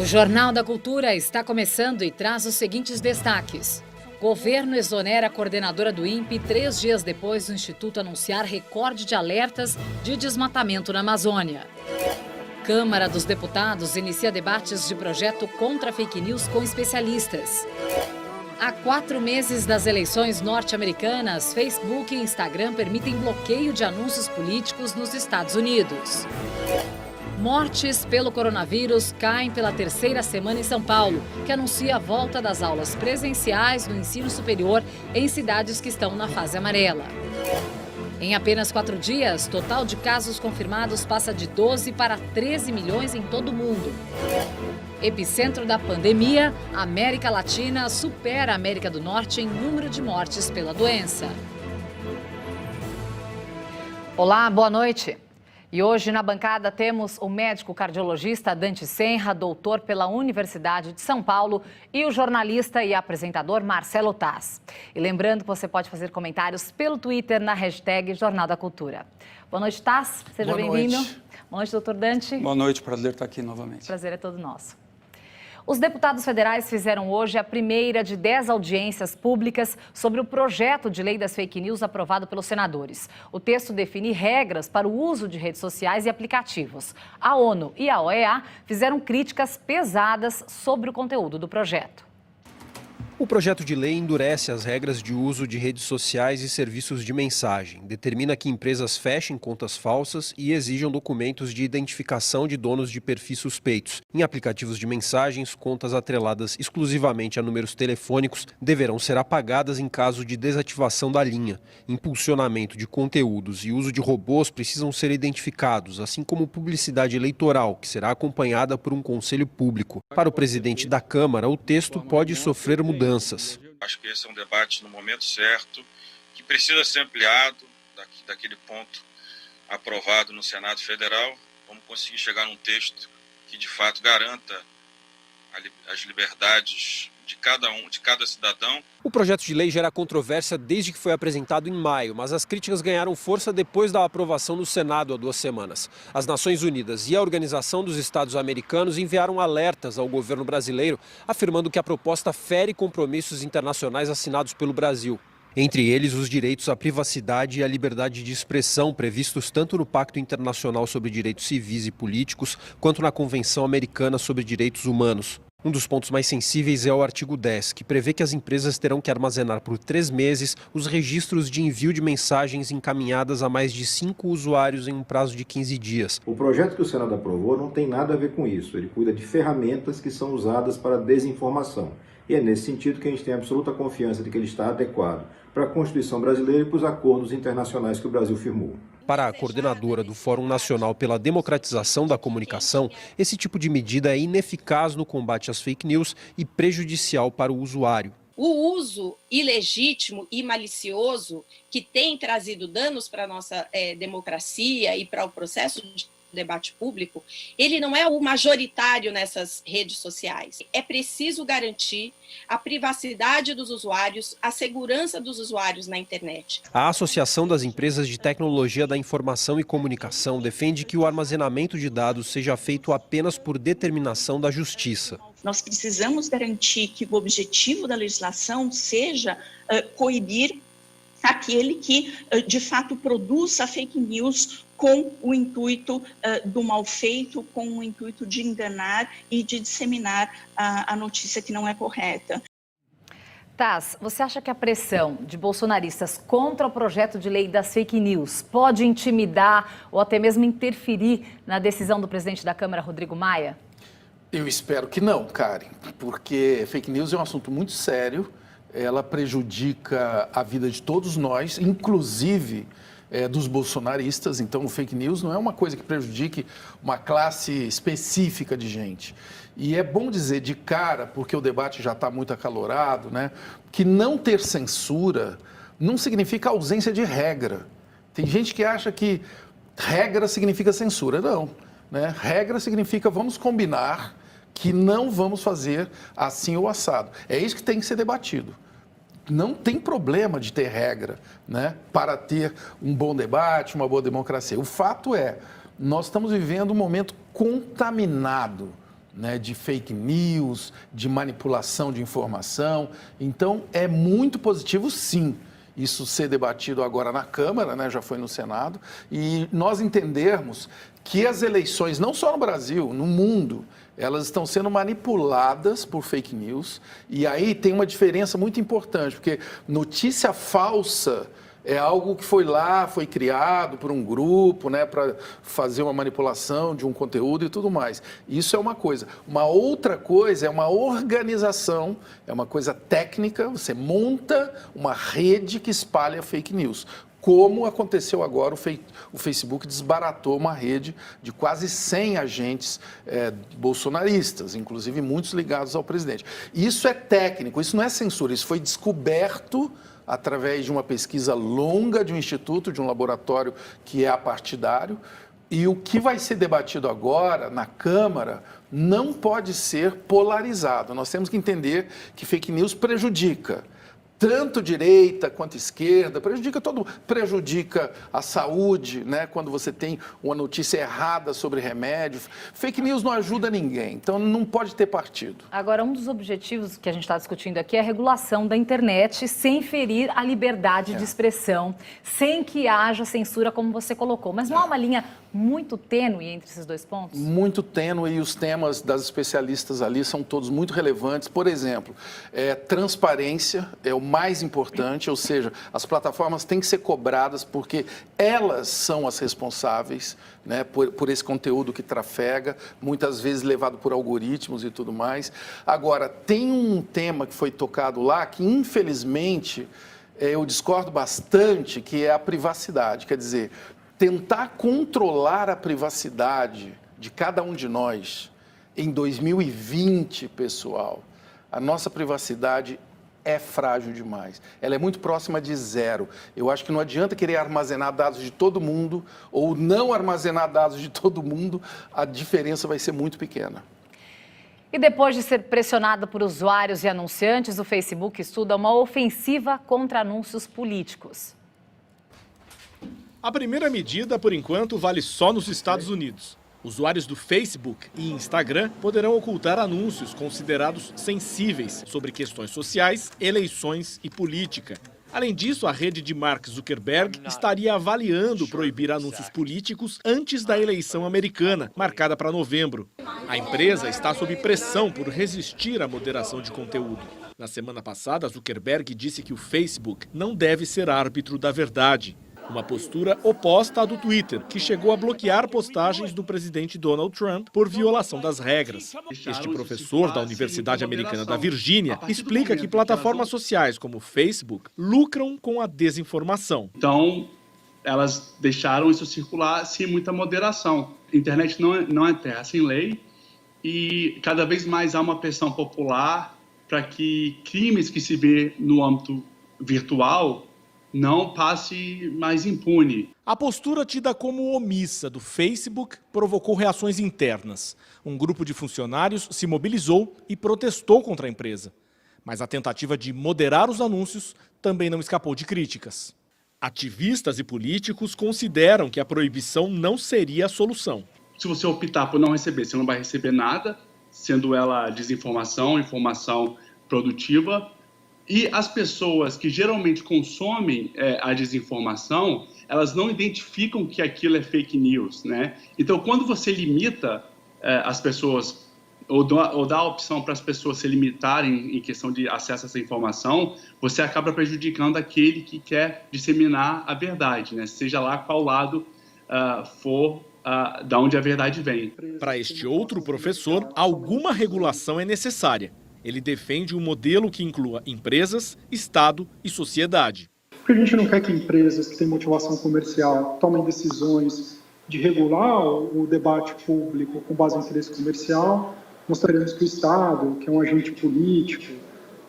O Jornal da Cultura está começando e traz os seguintes destaques. Governo exonera a coordenadora do INPE 3 dias depois do Instituto anunciar recorde de alertas de desmatamento na Amazônia. Câmara dos Deputados inicia debates de projeto contra fake news com especialistas. Há 4 meses das eleições norte-americanas, Facebook e Instagram permitem bloqueio de anúncios políticos nos Estados Unidos. Mortes pelo coronavírus caem pela 3ª semana em São Paulo, que anuncia a volta das aulas presenciais no ensino superior em cidades que estão na fase amarela. Em apenas 4 dias, total de casos confirmados passa de 12 para 13 milhões em todo o mundo. Epicentro da pandemia, a América Latina supera a América do Norte em número de mortes pela doença. Olá, boa noite. E hoje na bancada temos o médico cardiologista Dante Senra, doutor pela Universidade de São Paulo, e o jornalista e apresentador Marcelo Taz. E lembrando que você pode fazer comentários pelo Twitter na hashtag Jornal da Cultura. Boa noite, Taz. Seja bem-vindo. Boa noite, doutor Dante. Boa noite, prazer estar aqui novamente. Prazer é todo nosso. Os deputados federais fizeram hoje a primeira de 10 audiências públicas sobre o projeto de lei das fake news aprovado pelos senadores. O texto define regras para o uso de redes sociais e aplicativos. A ONU e a OEA fizeram críticas pesadas sobre o conteúdo do projeto. O projeto de lei endurece as regras de uso de redes sociais e serviços de mensagem, determina que empresas fechem contas falsas e exijam documentos de identificação de donos de perfis suspeitos. Em aplicativos de mensagens, contas atreladas exclusivamente a números telefônicos deverão ser apagadas em caso de desativação da linha. Impulsionamento de conteúdos e uso de robôs precisam ser identificados, assim como publicidade eleitoral, que será acompanhada por um conselho público. Para o presidente da Câmara, o texto pode sofrer mudanças. Acho que esse é um debate no momento certo, que precisa ser ampliado daquele ponto aprovado no Senado Federal. Vamos conseguir chegar num texto que de fato garanta as liberdades de cada cidadão. O projeto de lei gera controvérsia desde que foi apresentado em maio, mas as críticas ganharam força depois da aprovação no Senado há 2 semanas. As Nações Unidas e a Organização dos Estados Americanos enviaram alertas ao governo brasileiro, afirmando que a proposta fere compromissos internacionais assinados pelo Brasil. Entre eles, os direitos à privacidade e à liberdade de expressão previstos tanto no Pacto Internacional sobre Direitos Civis e Políticos quanto na Convenção Americana sobre Direitos Humanos. Um dos pontos mais sensíveis é o artigo 10, que prevê que as empresas terão que armazenar por 3 meses os registros de envio de mensagens encaminhadas a mais de 5 usuários em um prazo de 15 dias. O projeto que o Senado aprovou não tem nada a ver com isso. Ele cuida de ferramentas que são usadas para desinformação. E é nesse sentido que a gente tem absoluta confiança de que ele está adequado para a Constituição brasileira e para os acordos internacionais que o Brasil firmou. Para a coordenadora do Fórum Nacional pela Democratização da Comunicação, esse tipo de medida é ineficaz no combate às fake news e prejudicial para o usuário. O uso ilegítimo e malicioso que tem trazido danos para a nossa democracia e para o processo de debate público, ele não é o majoritário nessas redes sociais. É preciso garantir a privacidade dos usuários, a segurança dos usuários na internet. A Associação das Empresas de Tecnologia da Informação e Comunicação defende que o armazenamento de dados seja feito apenas por determinação da Justiça. Nós precisamos garantir que o objetivo da legislação seja coibir aquele que, de fato, produz a fake news com o intuito do mal feito, com o intuito de enganar e de disseminar a notícia que não é correta. Taz, você acha que a pressão de bolsonaristas contra o projeto de lei das fake news pode intimidar ou até mesmo interferir na decisão do presidente da Câmara, Rodrigo Maia? Eu espero que não, Karen, porque fake news é um assunto muito sério, ela prejudica a vida de todos nós, inclusive dos bolsonaristas. Então, o fake news não é uma coisa que prejudique uma classe específica de gente. E é bom dizer de cara, porque o debate já está muito acalorado, né, que não ter censura não significa ausência de regra. Tem gente que acha que regra significa censura. Não, né? Regra significa vamos combinar que não vamos fazer assim ou assado. É isso que tem que ser debatido. Não tem problema de ter regra, né, para ter um bom debate, uma boa democracia. O fato é, nós estamos vivendo um momento contaminado, né, de fake news, de manipulação de informação. Então, é muito positivo, sim, isso ser debatido agora na Câmara, né, já foi no Senado, e nós entendermos que as eleições, não só no Brasil, no mundo, elas estão sendo manipuladas por fake news, e aí tem uma diferença muito importante, porque notícia falsa é algo que foi criado por um grupo, né, para fazer uma manipulação de um conteúdo e tudo mais. Isso é uma coisa. Uma outra coisa é uma organização, é uma coisa técnica, você monta uma rede que espalha fake news. Como aconteceu agora, o Facebook desbaratou uma rede de quase 100 agentes bolsonaristas, inclusive muitos ligados ao presidente. Isso é técnico, isso não é censura, isso foi descoberto através de uma pesquisa longa de um instituto, de um laboratório que é apartidário. E o que vai ser debatido agora na Câmara não pode ser polarizado. Nós temos que entender que fake news prejudica tanto direita quanto esquerda, prejudica a saúde, né? Quando você tem uma notícia errada sobre remédio. Fake news não ajuda ninguém, então não pode ter partido. Agora, um dos objetivos que a gente está discutindo aqui é a regulação da internet sem ferir a liberdade de expressão, sem que haja censura, como você colocou. Mas não há uma linha muito tênue entre esses dois pontos? Muito tênue, e os temas das especialistas ali são todos muito relevantes. Por exemplo, transparência é o mais importante, ou seja, as plataformas têm que ser cobradas porque elas são as responsáveis, né, por esse conteúdo que trafega, muitas vezes levado por algoritmos e tudo mais. Agora, tem um tema que foi tocado lá que, infelizmente, eu discordo bastante, que é a privacidade. Quer dizer, tentar controlar a privacidade de cada um de nós em 2020, pessoal, a nossa privacidade é frágil demais. Ela é muito próxima de zero. Eu acho que não adianta querer armazenar dados de todo mundo ou não armazenar dados de todo mundo, a diferença vai ser muito pequena. E depois de ser pressionado por usuários e anunciantes, o Facebook estuda uma ofensiva contra anúncios políticos. A primeira medida, por enquanto, vale só nos Estados Unidos. Usuários do Facebook e Instagram poderão ocultar anúncios considerados sensíveis sobre questões sociais, eleições e política. Além disso, a rede de Mark Zuckerberg estaria avaliando proibir anúncios políticos antes da eleição americana, marcada para novembro. A empresa está sob pressão por resistir à moderação de conteúdo. Na semana passada, Zuckerberg disse que o Facebook não deve ser árbitro da verdade. Uma postura oposta à do Twitter, que chegou a bloquear postagens do presidente Donald Trump por violação das regras. Este professor da Universidade Americana da Virgínia explica que plataformas sociais como o Facebook lucram com a desinformação. Então, elas deixaram isso circular sem muita moderação. A internet não é terra sem lei e cada vez mais há uma pressão popular para que crimes que se vê no âmbito virtual não passe mais impune. A postura tida como omissa do Facebook provocou reações internas. Um grupo de funcionários se mobilizou e protestou contra a empresa. Mas a tentativa de moderar os anúncios também não escapou de críticas. Ativistas e políticos consideram que a proibição não seria a solução. Se você optar por não receber, você não vai receber nada, sendo ela desinformação, informação produtiva. E as pessoas que geralmente consomem a desinformação, elas não identificam que aquilo é fake news, né? Então, quando você limita as pessoas, ou dá a opção para as pessoas se limitarem em questão de acesso a essa informação, você acaba prejudicando aquele que quer disseminar a verdade, né? Seja lá qual lado for da onde a verdade vem. Para este outro professor, alguma regulação é necessária. Ele defende um modelo que inclua empresas, Estado e sociedade. Porque a gente não quer que empresas que têm motivação comercial tomem decisões de regular o debate público com base em interesse comercial. Nós teremos que o Estado, que é um agente político,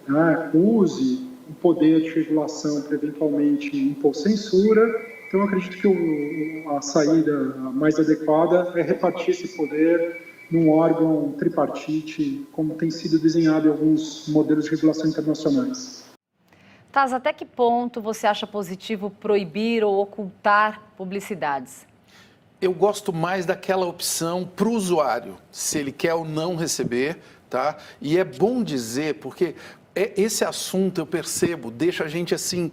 né, use o poder de regulação para eventualmente impor censura. Então, eu acredito que a saída mais adequada é repartir esse poder num órgão tripartite, como tem sido desenhado em alguns modelos de regulação internacionais. Taz, até que ponto você acha positivo proibir ou ocultar publicidades? eu gosto mais daquela opção para o usuário, se ele quer ou não receber, tá? E é bom dizer, porque esse assunto, eu percebo, deixa a gente assim,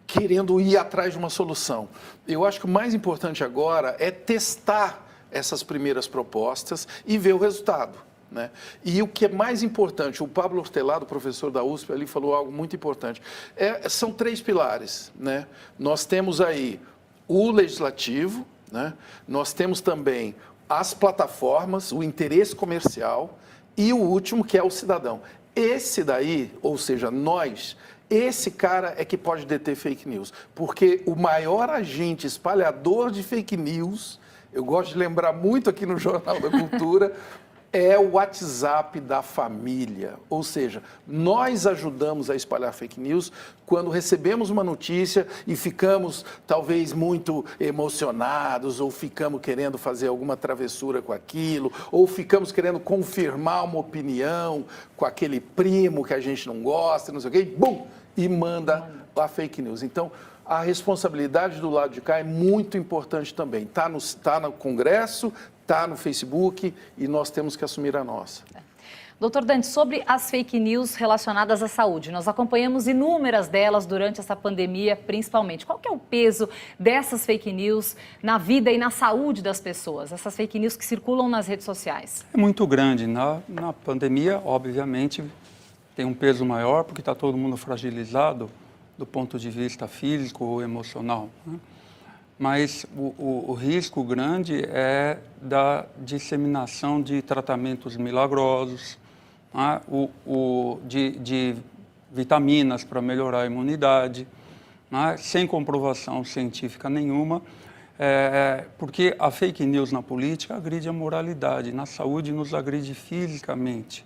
querendo ir atrás de uma solução. Eu acho que o mais importante agora é testar essas primeiras propostas e ver o resultado, né? E o que é mais importante, o Pablo Hortelado, professor da USP, ali falou algo muito importante. São 3 pilares, né? Nós temos aí o legislativo, né? Nós temos também as plataformas, o interesse comercial e o último, que é o cidadão. Esse daí, ou seja, nós, esse cara é que pode deter fake news, porque o maior agente espalhador de fake news, eu gosto de lembrar muito aqui no Jornal da Cultura, é o WhatsApp da família. Ou seja, nós ajudamos a espalhar fake news quando recebemos uma notícia e ficamos talvez muito emocionados, ou ficamos querendo fazer alguma travessura com aquilo, ou ficamos querendo confirmar uma opinião com aquele primo que a gente não gosta, não sei o quê, bum, e manda a fake news. Então, a responsabilidade do lado de cá é muito importante também. Está no Congresso, está no Facebook e nós temos que assumir a nossa. Doutor Dante, sobre as fake news relacionadas à saúde, nós acompanhamos inúmeras delas durante essa pandemia, principalmente. Qual que é o peso dessas fake news na vida e na saúde das pessoas? Essas fake news que circulam nas redes sociais? É muito grande. Na pandemia, obviamente, tem um peso maior porque está todo mundo fragilizado do ponto de vista físico ou emocional, né? Mas o risco grande é da disseminação de tratamentos milagrosos, né? de vitaminas para melhorar a imunidade, né? Sem comprovação científica nenhuma, porque a fake news na política agride a moralidade, na saúde nos agride fisicamente,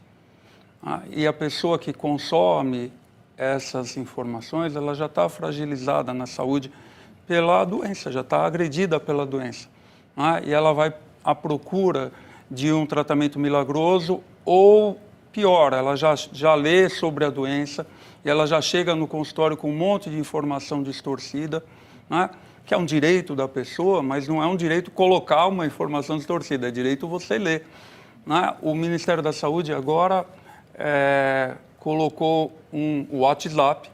né? E a pessoa que consome essas informações, ela já está fragilizada na saúde pela doença, já está agredida pela doença, né? E ela vai à procura de um tratamento milagroso ou pior, ela já lê sobre a doença e ela já chega no consultório com um monte de informação distorcida, né? Que é um direito da pessoa, mas não é um direito colocar uma informação distorcida, é direito você ler, né? O Ministério da Saúde agora colocou um WhatsApp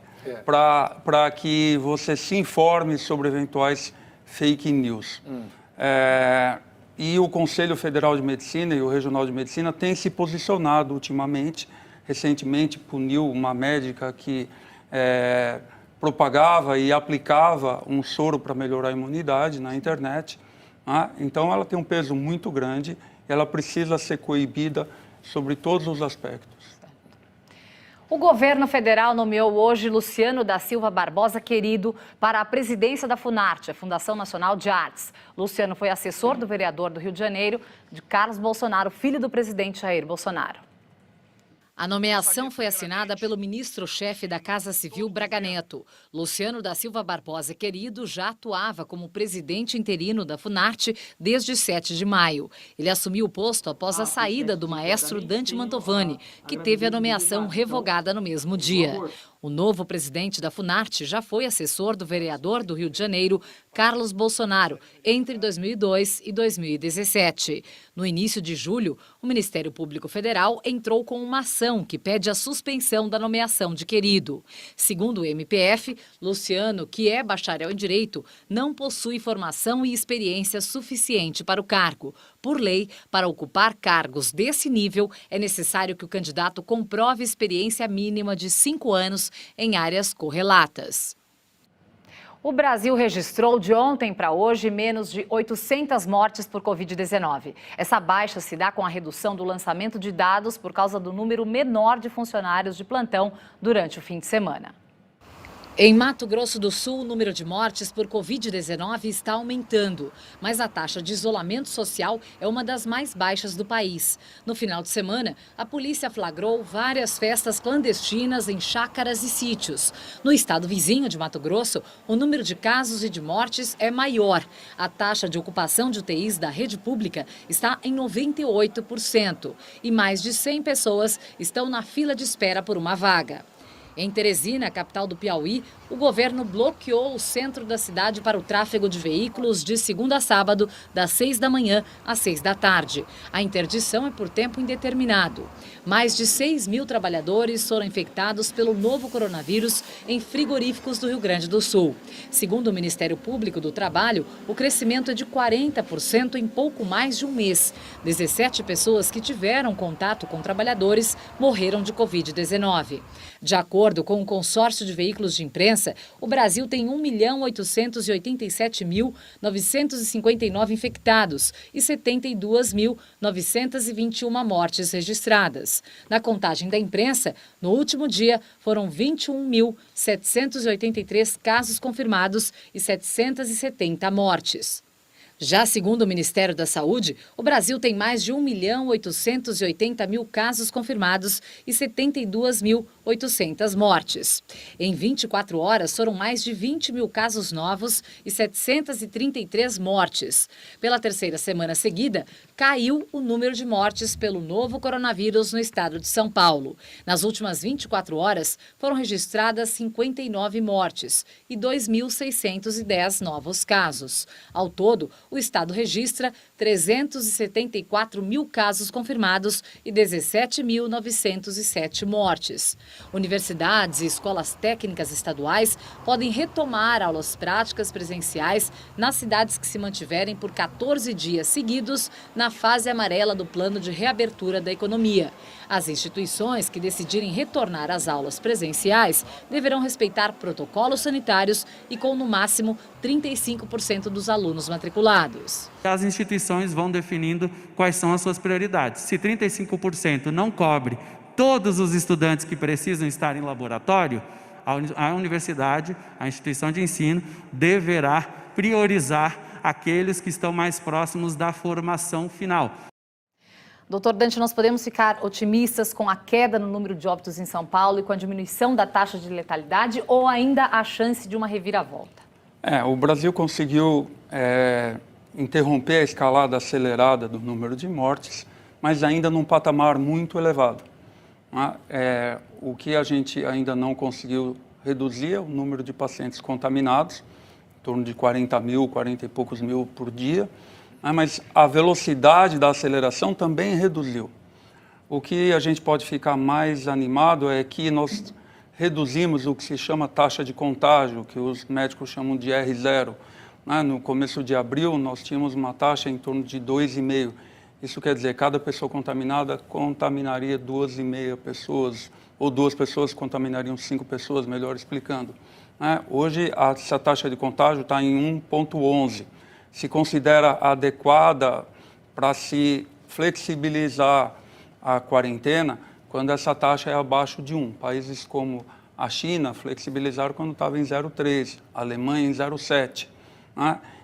para que você se informe sobre eventuais fake news. E o Conselho Federal de Medicina e o Regional de Medicina têm se posicionado ultimamente. Recentemente puniu uma médica que propagava e aplicava um soro para melhorar a imunidade na internet, né? Então ela tem um peso muito grande, ela precisa ser coibida sobre todos os aspectos. O governo federal nomeou hoje Luciano da Silva Barbosa Querido para a presidência da Funarte, a Fundação Nacional de Artes. Luciano foi assessor do vereador do Rio de Janeiro, de Carlos Bolsonaro, filho do presidente Jair Bolsonaro. A nomeação foi assinada pelo ministro-chefe da Casa Civil, Braga Neto. Luciano da Silva Barbosa Querido já atuava como presidente interino da Funarte desde 7 de maio. Ele assumiu o posto após a saída do maestro Dante Mantovani, que teve a nomeação revogada no mesmo dia. O novo presidente da Funarte já foi assessor do vereador do Rio de Janeiro, Carlos Bolsonaro, entre 2002 e 2017. No início de julho, o Ministério Público Federal entrou com uma ação que pede a suspensão da nomeação de Querido. Segundo o MPF, Luciano, que é bacharel em Direito, não possui formação e experiência suficiente para o cargo. Por lei, para ocupar cargos desse nível, é necessário que o candidato comprove experiência mínima de 5 anos em áreas correlatas. O Brasil registrou de ontem para hoje menos de 800 mortes por Covid-19. Essa baixa se dá com a redução do lançamento de dados por causa do número menor de funcionários de plantão durante o fim de semana. Em Mato Grosso do Sul, o número de mortes por Covid-19 está aumentando, mas a taxa de isolamento social é uma das mais baixas do país. No final de semana, a polícia flagrou várias festas clandestinas em chácaras e sítios. No estado vizinho de Mato Grosso, o número de casos e de mortes é maior. A taxa de ocupação de UTIs da rede pública está em 98% e mais de 100 pessoas estão na fila de espera por uma vaga. Em Teresina, capital do Piauí, o governo bloqueou o centro da cidade para o tráfego de veículos de segunda a sábado, das 6 da manhã às 6 da tarde. A interdição é por tempo indeterminado. Mais de 6.000 trabalhadores foram infectados pelo novo coronavírus em frigoríficos do Rio Grande do Sul. Segundo o Ministério Público do Trabalho, o crescimento é de 40% em pouco mais de um mês. 17 pessoas que tiveram contato com trabalhadores morreram de Covid-19. De acordo com o consórcio de veículos de imprensa, o Brasil tem 1.887.959 infectados e 72.921 mortes registradas. Na contagem da imprensa, no último dia, foram 21.783 casos confirmados e 770 mortes. Já segundo o Ministério da Saúde, o Brasil tem mais de 1.880.000 casos confirmados e 72.800 mortes. Em 24 horas, foram mais de 20.000 casos novos e 733 mortes. Pela terceira semana seguida, caiu o número de mortes pelo novo coronavírus no estado de São Paulo. Nas últimas 24 horas, foram registradas 59 mortes e 2.610 novos casos. Ao todo, o estado registra 374.000 casos confirmados e 17.907 mortes. Universidades e escolas técnicas estaduais podem retomar aulas práticas presenciais nas cidades que se mantiverem por 14 dias seguidos na fase amarela do plano de reabertura da economia. As instituições que decidirem retornar às aulas presenciais deverão respeitar protocolos sanitários e com, no máximo, 35% dos alunos matriculados. As instituições vão definindo quais são as suas prioridades. Se 35% não cobre todos os estudantes que precisam estar em laboratório, a universidade, a instituição de ensino, deverá priorizar aqueles que estão mais próximos da formação final. Doutor Dante, nós podemos ficar otimistas com a queda no número de óbitos em São Paulo e com a diminuição da taxa de letalidade ou ainda há chance de uma reviravolta? O Brasil conseguiu interromper a escalada acelerada do número de mortes, mas ainda num patamar muito elevado. O que a gente ainda não conseguiu reduzir é o número de pacientes contaminados, em torno de 40 e poucos mil por dia, mas a velocidade da aceleração também reduziu. O que a gente pode ficar mais animado é que nós reduzimos o que se chama taxa de contágio, que os médicos chamam de R0. No começo de abril, nós tínhamos uma taxa em torno de 2,5. Isso quer dizer, cada pessoa contaminada contaminaria 2,5 pessoas, ou 2 pessoas contaminariam 5 pessoas, melhor explicando. Hoje, essa taxa de contágio está em 1,11. Se considera adequada para se flexibilizar a quarentena quando essa taxa é abaixo de 1. Países como a China flexibilizaram quando estava em 0,3, a Alemanha em 0,7.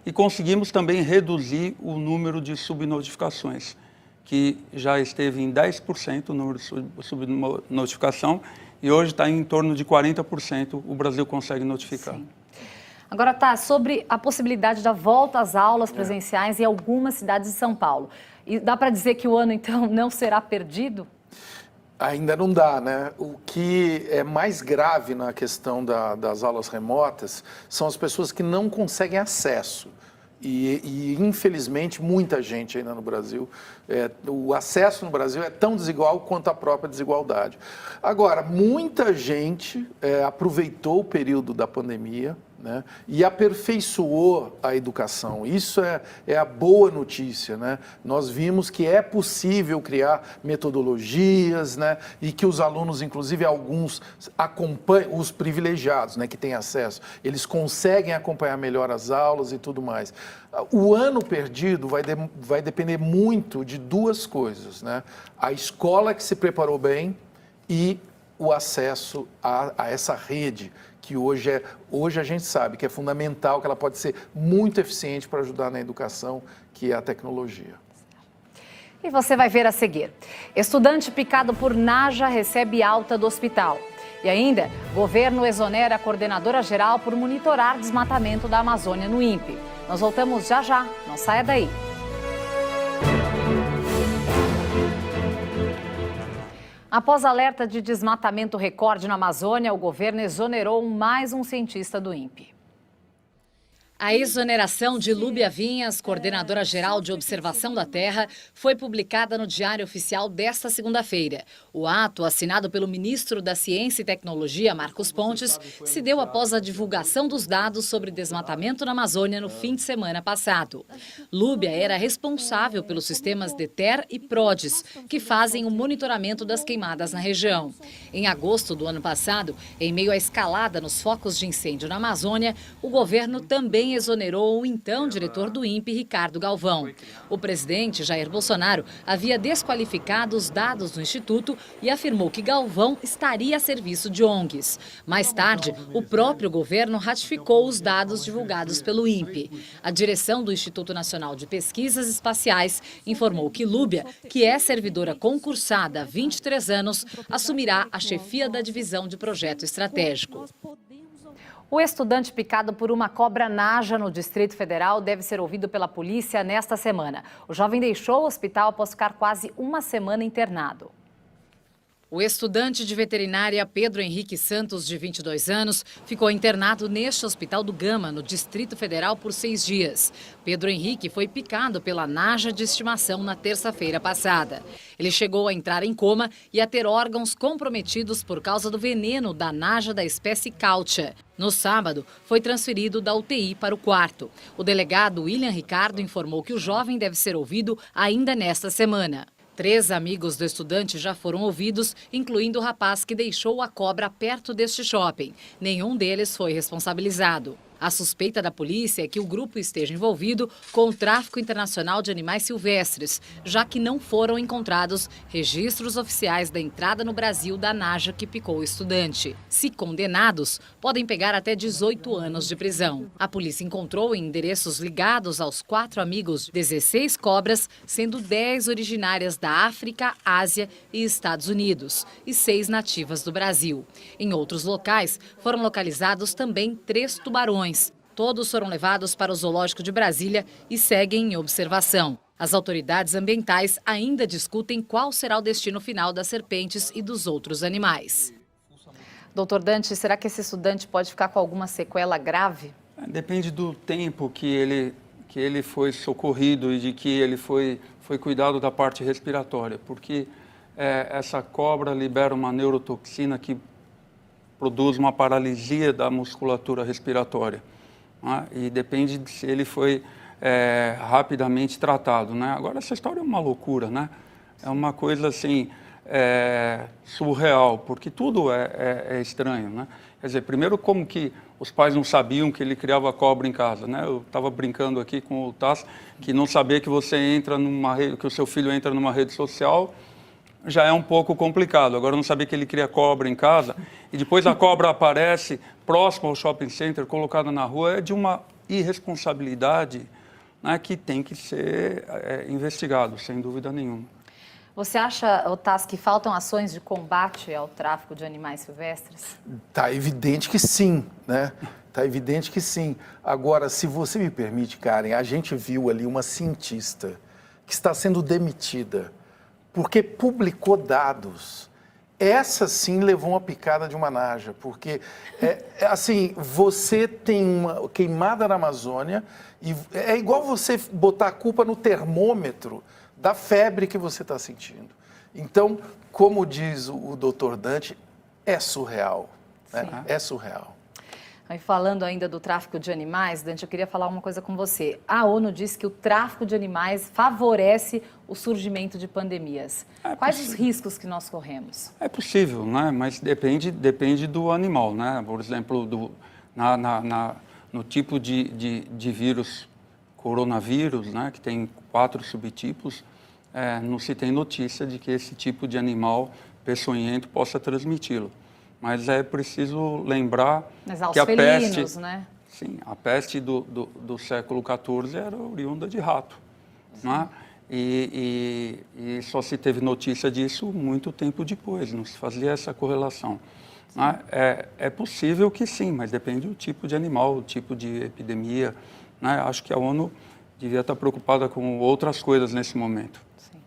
E conseguimos também reduzir o número de subnotificações, que já esteve em 10% o número de subnotificação e hoje está em torno de 40% o Brasil consegue notificar. Sim. Agora, sobre a possibilidade da volta às aulas presenciais em algumas cidades de São Paulo. E dá para dizer que o ano, então, não será perdido? Ainda não dá, né? O que é mais grave na questão das aulas remotas são as pessoas que não conseguem acesso. E infelizmente, muita gente ainda no Brasil, o acesso no Brasil é tão desigual quanto a própria desigualdade. Agora, muita gente aproveitou o período da pandemia, né, e aperfeiçoou a educação. Isso é a boa notícia, né? Nós vimos que é possível criar metodologias, né, e que os alunos, inclusive alguns, acompanham, os privilegiados, né, que têm acesso, eles conseguem acompanhar melhor as aulas e tudo mais. O ano perdido vai depender muito de duas coisas, né? A escola que se preparou bem e o acesso a essa rede, que hoje a gente sabe que é fundamental, que ela pode ser muito eficiente para ajudar na educação, que é a tecnologia. E você vai ver a seguir. Estudante picado por naja recebe alta do hospital. E ainda, governo exonera a coordenadora geral por monitorar desmatamento da Amazônia no INPE. Nós voltamos já, não saia daí. Após alerta de desmatamento recorde na Amazônia, o governo exonerou mais um cientista do INPE. A exoneração de Lúbia Vinhas, coordenadora-geral de Observação da Terra, foi publicada no Diário Oficial desta segunda-feira. O ato, assinado pelo ministro da Ciência e Tecnologia, Marcos Pontes, se deu após a divulgação dos dados sobre desmatamento na Amazônia no fim de semana passado. Lúbia era responsável pelos sistemas DETER e PRODES, que fazem o monitoramento das queimadas na região. Em agosto do ano passado, em meio à escalada nos focos de incêndio na Amazônia, o governo também exonerou o então diretor do INPE, Ricardo Galvão. O presidente Jair Bolsonaro havia desqualificado os dados do Instituto e afirmou que Galvão estaria a serviço de ONGs. Mais tarde, o próprio governo ratificou os dados divulgados pelo INPE. A direção do Instituto Nacional de Pesquisas Espaciais informou que Lúbia, que é servidora concursada há 23 anos, assumirá a chefia da divisão de projeto estratégico. O estudante picado por uma cobra naja no Distrito Federal deve ser ouvido pela polícia nesta semana. O jovem deixou o hospital após ficar quase uma semana internado. O estudante de veterinária Pedro Henrique Santos, de 22 anos, ficou internado neste Hospital do Gama, no Distrito Federal, por 6 dias. Pedro Henrique foi picado pela naja de estimação na terça-feira passada. Ele chegou a entrar em coma e a ter órgãos comprometidos por causa do veneno da naja da espécie Cautia. No sábado, foi transferido da UTI para o quarto. O delegado William Ricardo informou que o jovem deve ser ouvido ainda nesta semana. 3 amigos do estudante já foram ouvidos, incluindo o rapaz que deixou a cobra perto deste shopping. Nenhum deles foi responsabilizado. A suspeita da polícia é que o grupo esteja envolvido com o tráfico internacional de animais silvestres, já que não foram encontrados registros oficiais da entrada no Brasil da naja que picou o estudante. Se condenados, podem pegar até 18 anos de prisão. A polícia encontrou em endereços ligados aos 4 amigos 16 cobras, sendo 10 originárias da África, Ásia e Estados Unidos, e 6 nativas do Brasil. Em outros locais, foram localizados também 3 tubarões. Todos foram levados para o Zoológico de Brasília e seguem em observação. As autoridades ambientais ainda discutem qual será o destino final das serpentes e dos outros animais. Doutor Dante, será que esse estudante pode ficar com alguma sequela grave? Depende do tempo que ele foi socorrido e de que ele foi cuidado da parte respiratória, porque essa cobra libera uma neurotoxina que produz uma paralisia da musculatura respiratória, né? E depende de se ele foi rapidamente tratado, né? Agora, essa história é uma loucura, né? É uma coisa assim surreal, porque tudo é estranho, né? Quer dizer, primeiro, como que os pais não sabiam que ele criava cobra em casa, né? Eu estava brincando aqui com o Tass, que não saber que você entra numa rede, que o seu filho entra numa rede social já é um pouco complicado. Agora, não saber que ele cria cobra em casa e depois a cobra aparece próximo ao shopping center, colocada na rua, é de uma irresponsabilidade, né, que tem que ser investigado, sem dúvida nenhuma. Você acha, Otas, que faltam ações de combate ao tráfico de animais silvestres? Tá evidente que sim, né? Tá evidente que sim. Agora, se você me permite, Karen, a gente viu ali uma cientista que está sendo demitida porque publicou dados. Essa sim levou uma picada de uma naja, porque assim, você tem uma queimada na Amazônia e é igual você botar a culpa no termômetro da febre que você está sentindo. Então, como diz o doutor Dante, é surreal, né? É surreal. E falando ainda do tráfico de animais, Dante, eu queria falar uma coisa com você. A ONU diz que o tráfico de animais favorece o surgimento de pandemias. Quais os riscos que nós corremos? É possível, né? Mas depende do animal, né? Por exemplo, no tipo de vírus, coronavírus, né? Que tem 4 subtipos, não se tem notícia de que esse tipo de animal peçonhento possa transmiti-lo. Mas é preciso lembrar que a peste, né? Sim, a peste do século XIV era oriunda de rato, né? E só se teve notícia disso muito tempo depois, não se fazia essa correlação. Né? É possível que sim, mas depende do tipo de animal, o tipo de epidemia, né? Acho que a ONU devia estar preocupada com outras coisas nesse momento. Sim.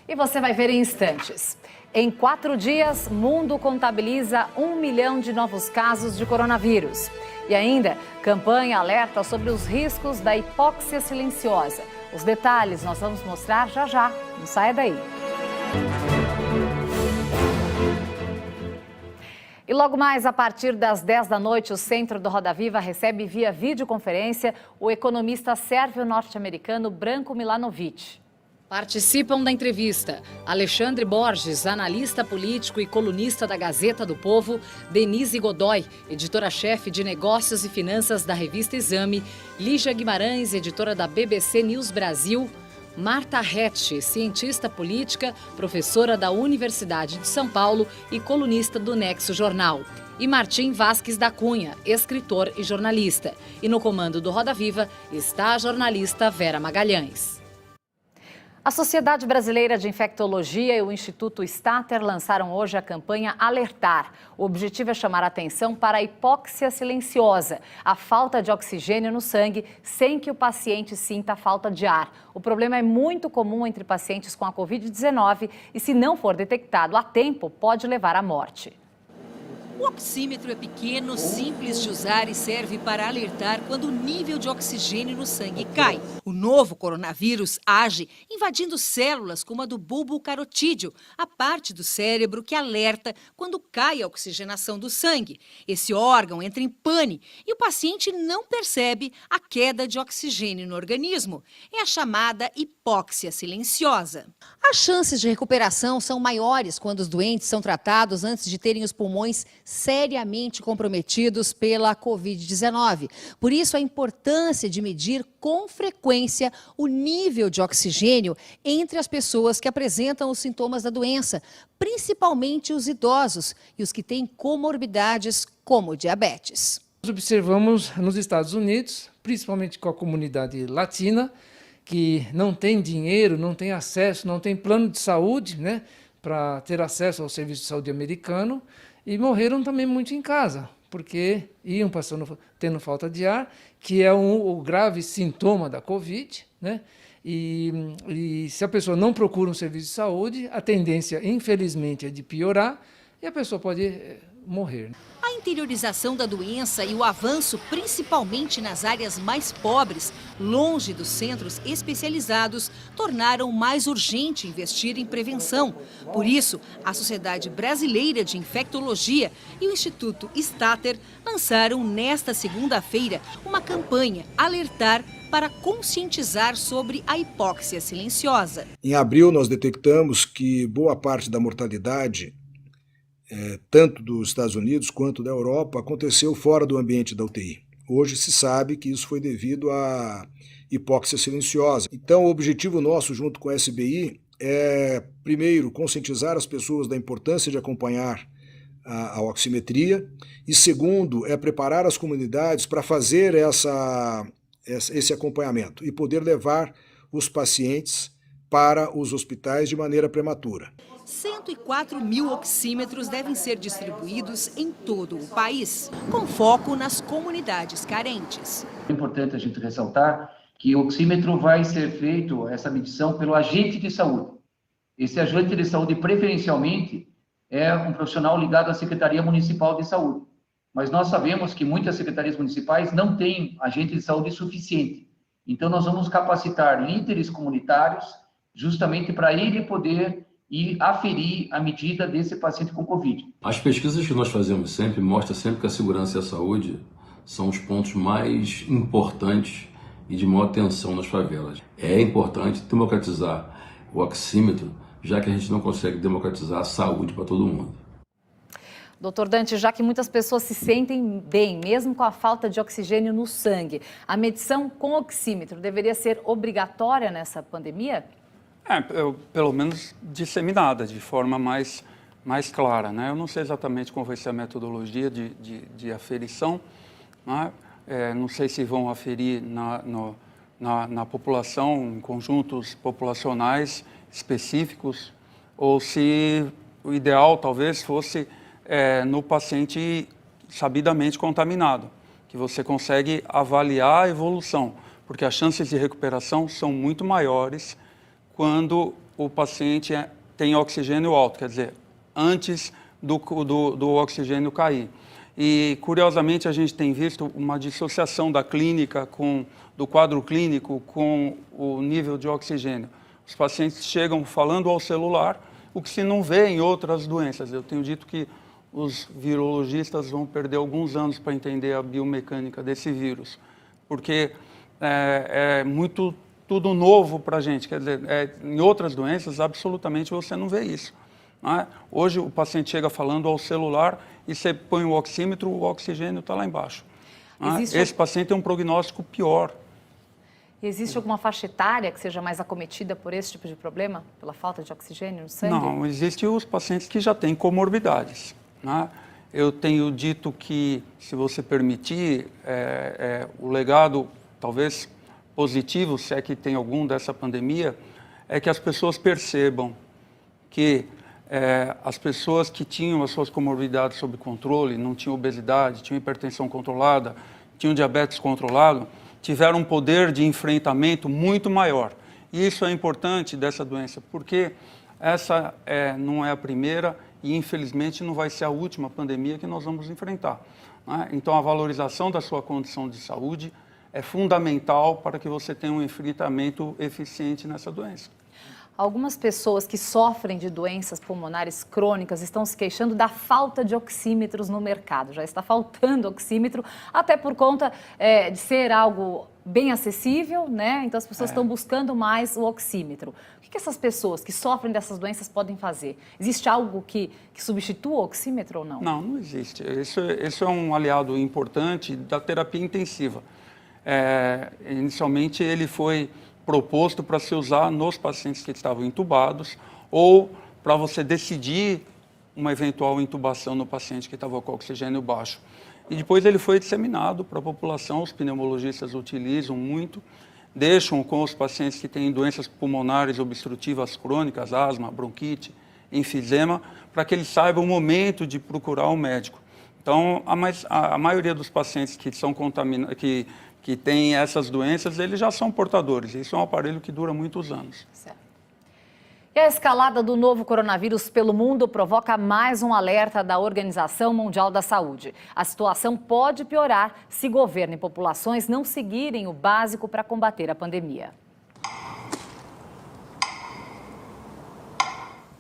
E você vai ver em instantes. Em 4 dias, mundo contabiliza 1 milhão de novos casos de coronavírus. E ainda, campanha alerta sobre os riscos da hipóxia silenciosa. Os detalhes nós vamos mostrar já já. Não saia daí. E logo mais, a partir das 10 da noite, o Centro do Roda Viva recebe via videoconferência o economista sérvio-norte-americano Branko Milanovic. Participam da entrevista Alexandre Borges, analista político e colunista da Gazeta do Povo, Denise Godoy, editora-chefe de Negócios e Finanças da revista Exame, Lígia Guimarães, editora da BBC News Brasil, Marta Hetsch, cientista política, professora da Universidade de São Paulo e colunista do Nexo Jornal. E Martim Vasques da Cunha, escritor e jornalista. E no comando do Roda Viva está a jornalista Vera Magalhães. A Sociedade Brasileira de Infectologia e o Instituto Stater lançaram hoje a campanha Alertar. O objetivo é chamar a atenção para a hipóxia silenciosa, a falta de oxigênio no sangue sem que o paciente sinta falta de ar. O problema é muito comum entre pacientes com a Covid-19 e, se não for detectado a tempo, pode levar à morte. O oxímetro é pequeno, simples de usar e serve para alertar quando o nível de oxigênio no sangue cai. O novo coronavírus age invadindo células como a do bulbo carotídeo, a parte do cérebro que alerta quando cai a oxigenação do sangue. Esse órgão entra em pane e o paciente não percebe a queda de oxigênio no organismo. É a chamada hipóxia silenciosa. As chances de recuperação são maiores quando os doentes são tratados antes de terem os pulmões seriamente comprometidos pela Covid-19. Por isso, a importância de medir com frequência o nível de oxigênio entre as pessoas que apresentam os sintomas da doença, principalmente os idosos e os que têm comorbidades como diabetes. Nós observamos nos Estados Unidos, principalmente com a comunidade latina, que não tem dinheiro, não tem acesso, não tem plano de saúde, né, para ter acesso ao serviço de saúde americano, e morreram também muito em casa, porque iam tendo falta de ar, que é o grave sintoma da Covid, né? E se a pessoa não procura um serviço de saúde, a tendência, infelizmente, é de piorar e a pessoa pode morrer. A interiorização da doença e o avanço, principalmente nas áreas mais pobres, longe dos centros especializados, tornaram mais urgente investir em prevenção. Por isso, a Sociedade Brasileira de Infectologia e o Instituto Stater lançaram nesta segunda-feira uma campanha Alertar para conscientizar sobre a hipóxia silenciosa. Em abril, nós detectamos que boa parte da mortalidade tanto dos Estados Unidos quanto da Europa, aconteceu fora do ambiente da UTI. Hoje se sabe que isso foi devido à hipóxia silenciosa. Então, o objetivo nosso, junto com a SBI, é, primeiro, conscientizar as pessoas da importância de acompanhar a oximetria e, segundo, é preparar as comunidades para fazer esse acompanhamento e poder levar os pacientes para os hospitais de maneira prematura. 104 mil oxímetros devem ser distribuídos em todo o país, com foco nas comunidades carentes. É importante a gente ressaltar que o oxímetro vai ser feito, essa medição, pelo agente de saúde. Esse agente de saúde, preferencialmente, é um profissional ligado à Secretaria Municipal de Saúde. Mas nós sabemos que muitas secretarias municipais não têm agente de saúde suficiente. Então, nós vamos capacitar líderes comunitários justamente para ele poder e aferir a medida desse paciente com Covid. As pesquisas que nós fazemos sempre mostram sempre que a segurança e a saúde são os pontos mais importantes e de maior atenção nas favelas. É importante democratizar o oxímetro, já que a gente não consegue democratizar a saúde para todo mundo. Doutor Dante, já que muitas pessoas se sentem bem, mesmo com a falta de oxigênio no sangue, a medição com oxímetro deveria ser obrigatória nessa pandemia? Pelo menos disseminada, de forma mais clara, né? Eu não sei exatamente como vai ser a metodologia de aferição, né? Não sei se vão aferir na população, em conjuntos populacionais específicos, ou se o ideal talvez fosse no paciente sabidamente contaminado, que você consegue avaliar a evolução, porque as chances de recuperação são muito maiores quando o paciente tem oxigênio alto, quer dizer, antes do oxigênio cair. E, curiosamente, a gente tem visto uma dissociação da clínica, do quadro clínico com o nível de oxigênio. Os pacientes chegam falando ao celular, o que se não vê em outras doenças. Eu tenho dito que os virologistas vão perder alguns anos para entender a biomecânica desse vírus, porque é muito tudo novo para a gente. Quer dizer, em outras doenças, absolutamente você não vê isso. Não é? Hoje o paciente chega falando ao celular e você põe o oxímetro, o oxigênio está lá embaixo. Esse paciente tem um prognóstico pior. E existe alguma faixa etária que seja mais acometida por esse tipo de problema, pela falta de oxigênio no sangue? Não, existem os pacientes que já têm comorbidades. Né? Eu tenho dito que, se você permitir, o legado, talvez positivo, se é que tem algum dessa pandemia, é que as pessoas percebam que as pessoas que tinham as suas comorbidades sob controle, não tinham obesidade, tinham hipertensão controlada, tinham diabetes controlado, tiveram um poder de enfrentamento muito maior. E isso é importante dessa doença, porque essa não é a primeira e, infelizmente, não vai ser a última pandemia que nós vamos enfrentar. Né? Então, a valorização da sua condição de saúde é fundamental para que você tenha um enfrentamento eficiente nessa doença. Algumas pessoas que sofrem de doenças pulmonares crônicas estão se queixando da falta de oxímetros no mercado. Já está faltando oxímetro, até por conta de ser algo bem acessível, né? Então as pessoas estão buscando mais o oxímetro. O que essas pessoas que sofrem dessas doenças podem fazer? Existe algo que substitua o oxímetro ou não? Não, não existe. Isso é um aliado importante da terapia intensiva. Inicialmente ele foi proposto para se usar nos pacientes que estavam intubados ou para você decidir uma eventual intubação no paciente que estava com oxigênio baixo. E depois ele foi disseminado para a população, os pneumologistas utilizam muito, deixam com os pacientes que têm doenças pulmonares obstrutivas crônicas, asma, bronquite, enfisema, para que eles saibam o momento de procurar um médico. Então, a maioria dos pacientes que são contaminados, que têm essas doenças, eles já são portadores. Isso é um aparelho que dura muitos anos. Certo. E a escalada do novo coronavírus pelo mundo provoca mais um alerta da Organização Mundial da Saúde. A situação pode piorar se governo e populações não seguirem o básico para combater a pandemia.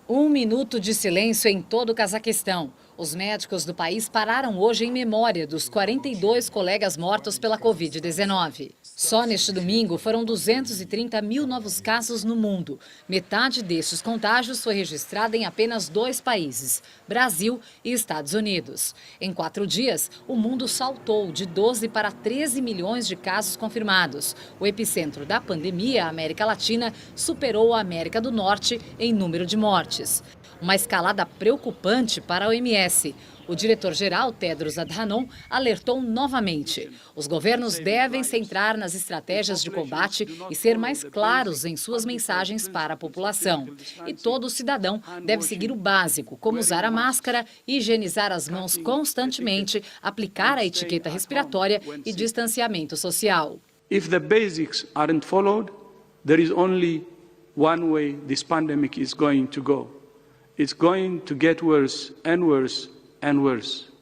1 minuto de silêncio em todo o Cazaquistão. Os médicos do país pararam hoje em memória dos 42 colegas mortos pela Covid-19. Só neste domingo foram 230 mil novos casos no mundo. Metade destes contágios foi registrada em apenas 2 países, Brasil e Estados Unidos. Em 4 dias, o mundo saltou de 12 para 13 milhões de casos confirmados. O epicentro da pandemia, a América Latina, superou a América do Norte em número de mortes. Uma escalada preocupante para a OMS. O diretor-geral, Tedros Adhanom, alertou novamente. Os governos devem centrar nas estratégias de combate e ser mais claros em suas mensagens para a população. E todo cidadão deve seguir o básico, como usar a máscara, higienizar as mãos constantemente, aplicar a etiqueta respiratória e distanciamento social. If the basics aren't followed, there is only one way this pandemic is going to go. It's going to get worse and worse and worse.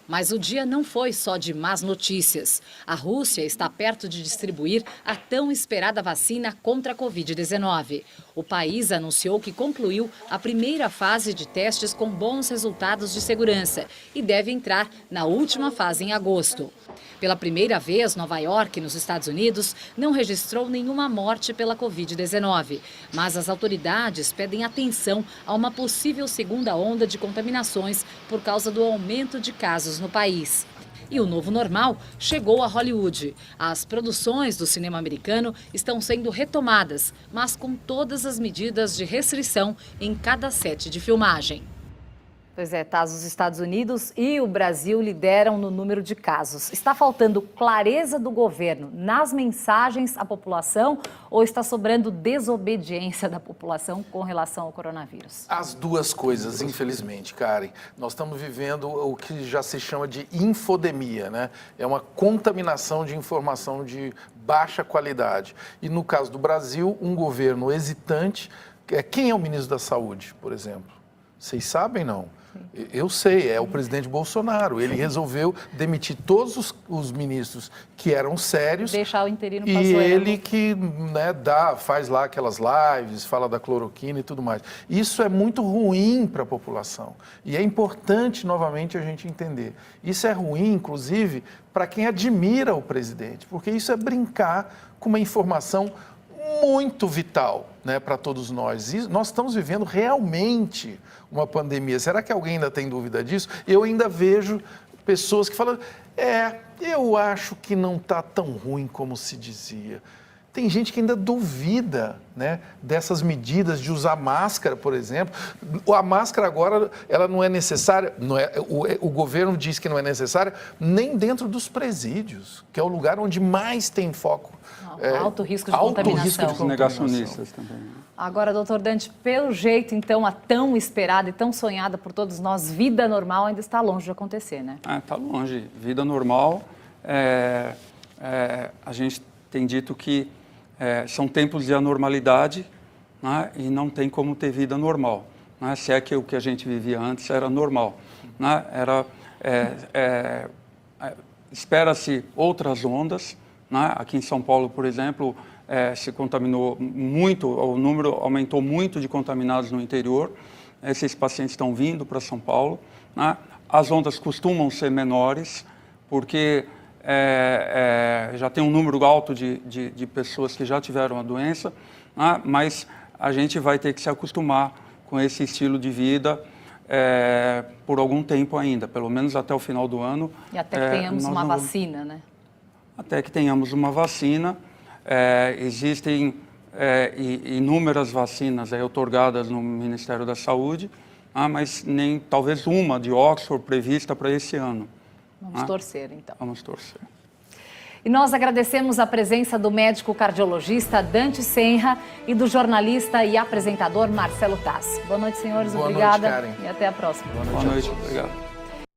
Mas o dia não foi só de más notícias. A Rússia está perto de distribuir a tão esperada vacina contra a Covid-19. O país anunciou que concluiu a primeira fase de testes com bons resultados de segurança e deve entrar na última fase em agosto. Pela primeira vez, Nova York, nos Estados Unidos, não registrou nenhuma morte pela Covid-19. Mas as autoridades pedem atenção a uma possível segunda onda de contaminações por causa do aumento de casos no país. E o novo normal chegou a Hollywood. As produções do cinema americano estão sendo retomadas, mas com todas as medidas de restrição em cada set de filmagem. Pois é, Taz, os Estados Unidos e o Brasil lideram no número de casos. Está faltando clareza do governo nas mensagens à população ou está sobrando desobediência da população com relação ao coronavírus? As duas coisas, infelizmente, Karen. Nós estamos vivendo o que já se chama de infodemia, né? É uma contaminação de informação de baixa qualidade. E no caso do Brasil, um governo hesitante. Quem é o ministro da Saúde, por exemplo? Vocês sabem, não? Eu sei, é o presidente Bolsonaro. Ele resolveu demitir todos os ministros que eram sérios. Deixar o interino E Pazuello. ele que, né, faz lá aquelas lives, fala da cloroquina e tudo mais. Isso é muito ruim para a população. E é importante, novamente, a gente entender. Isso é ruim, inclusive, para quem admira o presidente, porque isso é brincar com uma informação muito vital, né, para todos nós. E nós estamos vivendo realmente uma pandemia. Será que alguém ainda tem dúvida disso? Eu ainda vejo pessoas que falam, eu acho que não está tão ruim como se dizia. Tem gente que ainda duvida, né, dessas medidas de usar máscara, por exemplo. A máscara agora, ela não é necessária, o governo diz que não é necessária nem dentro dos presídios, que é o lugar onde mais tem foco. Alto risco de contaminação. Os negacionistas também. Agora, doutor Dante, pelo jeito, então, a tão esperada e tão sonhada por todos nós, vida normal ainda está longe de acontecer, né? Está longe. Vida normal, a gente tem dito que são tempos de anormalidade, né, e não tem como ter vida normal. Né, se é que o que a gente vivia antes era normal. Né, espera-se outras ondas. Né, aqui em São Paulo, por exemplo, se contaminou muito, o número aumentou muito de contaminados no interior. Esses pacientes estão vindo para São Paulo. Né, as ondas costumam ser menores, porque já tem um número alto de pessoas que já tiveram a doença, né, mas a gente vai ter que se acostumar com esse estilo de vida por algum tempo ainda, pelo menos até o final do ano. E até que tenhamos uma vacina, né? Até que tenhamos uma vacina. Existem inúmeras vacinas outorgadas no Ministério da Saúde, mas nem talvez uma de Oxford prevista para esse ano. Vamos torcer, então. Vamos torcer. E nós agradecemos a presença do médico cardiologista Dante Senra e do jornalista e apresentador Marcelo Taz. Boa noite, senhores. Boa Obrigada. noite, Karen. E até a próxima. Boa noite. Obrigado.